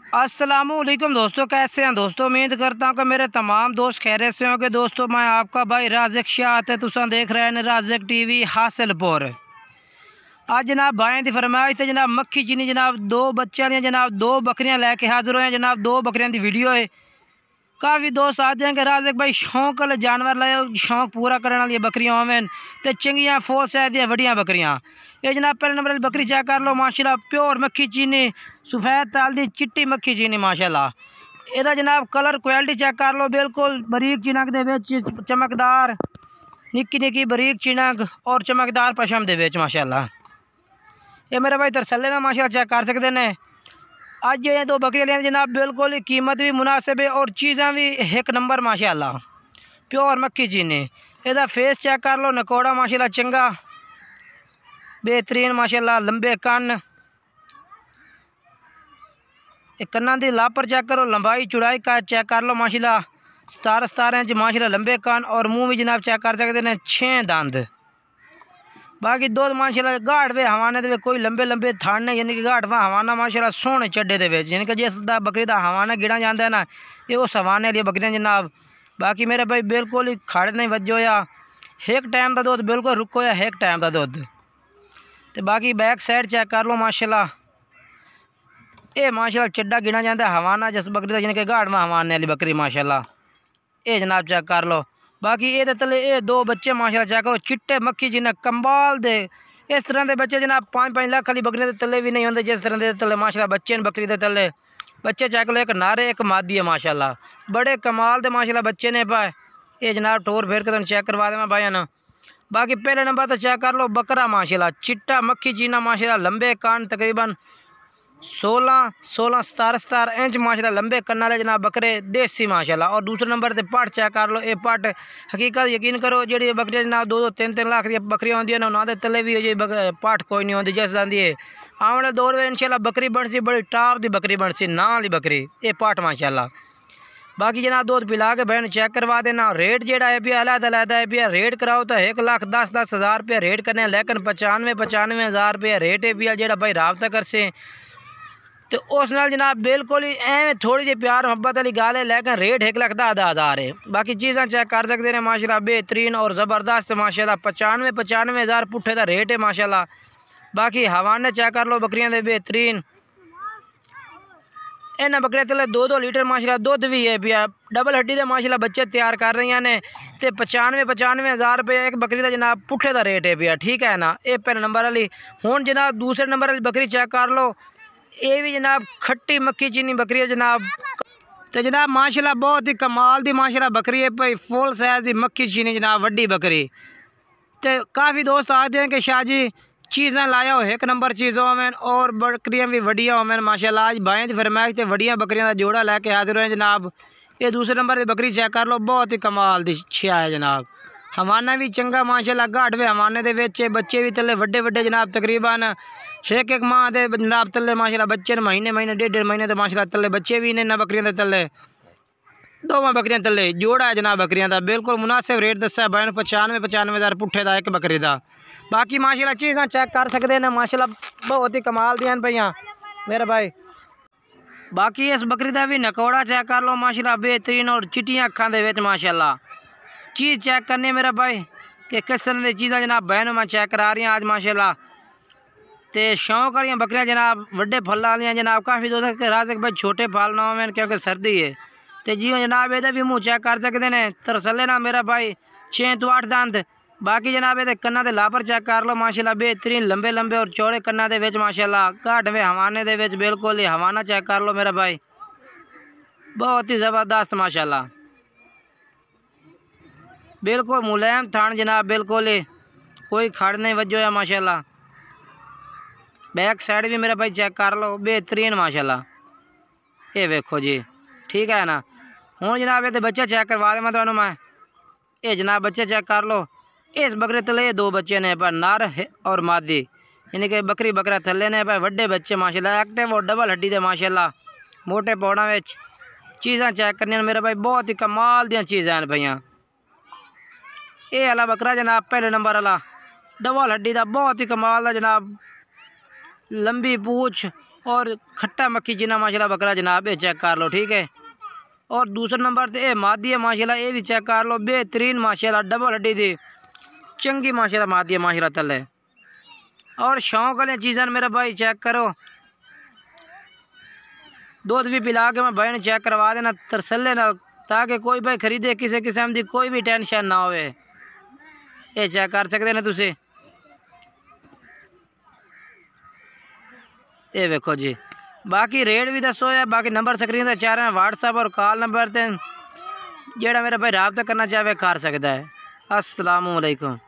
अस्सलामुअलैकुम दोस्तों, कैसे हैं दोस्तों। उम्मीद करता हूँ कि मेरे तमाम दोस्त खैरियत से होंगे। दोस्तों मैं आपका भाई राज़िक शाह ते तुसां देख रहे हैं राज़िक टीवी हासिलपुर। आज जनाब भाई की फरमाइश ते जनाब मक्खी चीनी जनाब दो बच्चों दी जनाब दो बकरियां लैके हाजिर हुए हैं। जनाब दो बकरियां की वीडियो है। काफ़ी दोस्त आ जाएंगे राज़िक भाई शौक वाले जानवर लाए, शौक पूरा करने वाली बकरियां होवें ते चंगियां फौल सैद दी वड्डियां बकरियां। ये जनाब पहले नंबर वाली बकरी चेक कर लो, माशाल्लाह प्योर मक्खी चीनी, सफ़ेद ताल दी चिट्टी मक्खी चीनी माशाल्लाह। ਇਹਦਾ जनाब कलर क्वालिटी चेक कर लो, बिल्कुल बरीक चिनक दे विच चमकदार निक्की निक्की बरीक चिनक और चमकदार पशम दे विच माशाल्लाह। ये मेरे भाई तरसले ना माशाल्लाह चेक कर सकते हैं। अज ये दो बकरियां लिया जनाब, बिल्कुल ही कीमत भी मुनासिब है और चीज़ें भी एक नंबर माशाल्लाह प्योर मक्खी चीनी। ਇਹਦਾ फेस चेक कर लो, नकोड़ा माशाल्लाह चंगा बेहतरीन माशाल्लाह, लंबे कन, कन्ना की लापर चेक करो, लंबाई चौड़ाई का चेक कर लो माशाल्लाह 17 इंच माशाल्लाह लंबे कान और मुंह भी जनाब चेक कर सकते हैं 6 दंद। बाकी दुध माशाल्लाह घाट वे हवाने दे कोई लंबे लंबे थाने यानी कि घाट वा हवाना माशाल्लाह सोहने चड्डे दे यानी कि जिस दा बकरी का हवाना गिना जाता है ना, ये उस हवाने वाली बकरियां जनाब। बाकी मेरे भाई बिल्कुल ही खड़ नहीं वजो या एक टाइम का दुध बिल्कुल रुको या एक टाइम का दुध। तो बाकी बैक साइड चेक कर लो माशाल्लाह, ये माशाल्लाह चड्डा गिना जाता है हवाना जिस बकरी का यानी कि घाट में हवाने वाली बकरी माशाल्लाह। ये जनाब चेक कर लो। बाकी ये तले ये दो बच्चे माशाल्लाह चेक करो, चिट्टे मक्खी जिन्हें कंबाल दे इस तरह के बच्चे जनाब 5-5 लाख वाली बकरी के तले भी नहीं होंगे जिस तरह के तले माशाल्लाह बच्चे ने बकरी के तले। बच्चे चेक लो, एक नारे एक मादी है माशाल्लाह, बड़े कमाल दे माशाल्लाह बच्चे ने पाए। ये जनाब टोर फेर के तुम चेक करवा दें भाई ना। बाकी पहले नंबर तो चेक कर लो बकरा माशाल्लाह चिट्टा मक्खी चीना माशाल्लाह, लंबे कान तकरीबन 17 इंच माशाल्लाह लंबे कन्ना वाले जनाब बकरे देसी माशाल्लाह। और दूसरे नंबर से पट चेक कर लो, ये पट हकीकत यकीन करो जी बकरियां जनाब 2-3 लाख दी बकरियां होंगी उन्होंने तले भी जी पट कोई नहीं होती जिस आँदी है। आने वाले दौर में इंशाल्लाह बकरी बन सी, बड़ी टॉप की बकरी बन सी, ना वाली बकरी ये पट माशाल्लाह। बाकी जनाब दूध पिला के बहन चेक करवा देना। रेट जोड़ा है पिया अलग है पिया, रेट कराओ तो 1,10,10,000 रुपया रेट करने, लेकिन 95-95 हज़ार रुपया रेट है पिया जोड़ा भाई रबता कर से। तो उस नाल जनाब बिल्कुल ही एवं थोड़ी जी प्यार मुहब्बत वाली गल है, लेकिन रेट 1,10,10,000 है। बाकी चीज़ा चेक कर सकते हैं माशाल्लाह बेहतरीन और ज़बरदस्त माशाल्लाह 95-95 हज़ार पुट्ठे का रेट है माशाल्लाह। बाकी हवाने चेक कर लो बकरियां दे बेहतरीन, इन्हें बकरियां तले 2-2 लीटर माशाल्लाह दुध भी है पिया। डबल हड्डी के माशाल्लाह बच्चे तैयार कर रही ने। तो 95-95 हज़ार रुपये एक बकरी का जनाब पुट्ठे का रेट है पिया, ठीक है ना। ये पहले नंबर वाली। हुण जनाब दूसरे नंबर वाली बकरी चेक कर लो, ये भी जनाब खट्टी मक्खी चीनी बकरी है जनाब। तो जनाब माशाल्लाह बहुत ही कमाल दी माशाल्लाह बकरी है भाई, फुल साइज की मक्खी चीनी जनाब वड्डी बकरी। तो काफ़ी दोस्त आते हैं कि शाह जी चीज़ें लाया हो एक नंबर चीज़ होवें और बकरियां भी वड्डियां होवें माशाल्लाह। आज भाई की फरमाइश से वड्डियां बकरियां का जोड़ा लैके हाजिर हुए जनाब। ये दूसरे नंबर की बकरी चेक कर लो, बहुत ही कमाल दी छिया है जनाब। हवाना भी चंगा माशाल्लाह, घाट वे हवाने दे विच, बच्चे भी तले वड्डे वड्डे जनाब तकरीबन एक माह के जनाब तले माशाल्लाह बच्चे ने महीने 1.5 महीने तो माशाल्लाह तले बच्चे भी ने बकरियां के तले। दोवें बकरियां तले जोड़ा है जनाब बकरियां का, बिल्कुल मुनासिब रेट दसा है भाई 95-95 हज़ार पुट्ठे का एक बकरी का। बाकी माशाल्लाह चीज़ां चेक कर सकते हैं माशाल्लाह, बहुत ही कमाल दियां पईयां मेरे भाई। बाकी इस बकरी का भी नकोड़ा चेक कर लो माशाल्लाह बेहतरीन और चिट्टियां अखां दे विच माशाल्लाह। चीज़ चेक करनी मेरा भाई कि किस तरह की चीज़ां जनाब बहन मैं चेक करा रही आज माशाल्लाह। तो शौक वाली बकरियां जनाब वड्डे फल वाली जनाब, काफ़ी दोस्त के राज़िक भाई छोटे फल ना होवें क्योंकि सर्दी है। तो जी जनाब ये भी मुँह चेक कर सकते हैं, तरसले ना मेरा भाई 6-8 दंद। बाकी जनाब ये कन्ना के लापर चेक कर लो माशाल्लाह बेहतरीन लंबे लंबे और चौड़े कन्ना के विच माशाल्लाह, घाट वे हवाने दे विच बिल्कुल ही हवाना चेक कर लो मेरा भाई, बहुत ही ज़बरदस्त माशाल्लाह। बिल्कुल मुलायम थान जनाब, बिल्कुल ही कोई खड़ नहीं वजो है माशाल्लाह। बैक साइड भी मेरा भाई चेक कर लो बेहतरीन माशाल्लाह, ये वेखो जी, ठीक है ना। हूँ जनाब ये बच्चे चेक करवा दें मैं मैं, ये जनाब बच्चे चेक कर लो। इस बकरे तले 2 बच्चे ने पर नर और मादी, यानी कि बकरी बकरा थले ने भाई वड्डे बच्चे माशाल्लाह, एक्टिव और डबल हड्डी दे माशाल्लाह, मोटे पौड़ा में चीज़ां चेक करनी मेरे भाई, बहुत ही कमाल दियां चीज़ां हैं भैया। ये वाला बकरा जनाब पहले नंबर वाला डबल हड्डी का, बहुत ही कमाल का जनाब, लंबी पूछ और खट्टा मक्खी जिन्ना माशाल्लाह बकरा जनाब, ये चेक कर लो, ठीक है। और दूसरे नंबर ते मादी है माशाल्लाह, ये भी चेक कर लो, बेहतरीन माशाल्लाह, डबल हड्डी दी चंगी माशाल्लाह मादी है माशाल्लाह तले। और शौक वाली चीज़ें मेरा भाई चेक करो, दूध भी पिला के मैं भाई ने चेक करवा देना तसल्ले ना, ताकि कोई भाई खरीदे किसी किस्म की कोई भी टेंशन ना हो। ये चेक कर सकते हैं तुसी, ये देखो जी। बाकी रेट भी दसो या बाकी नंबर स्क्रीन पर चाह रहे हैं, व्हाट्सएप और कॉल नंबर ते जेड़ा मेरा भाई रब्ता करना चाहे कर सकता है। अस्सलामु अलैकुम।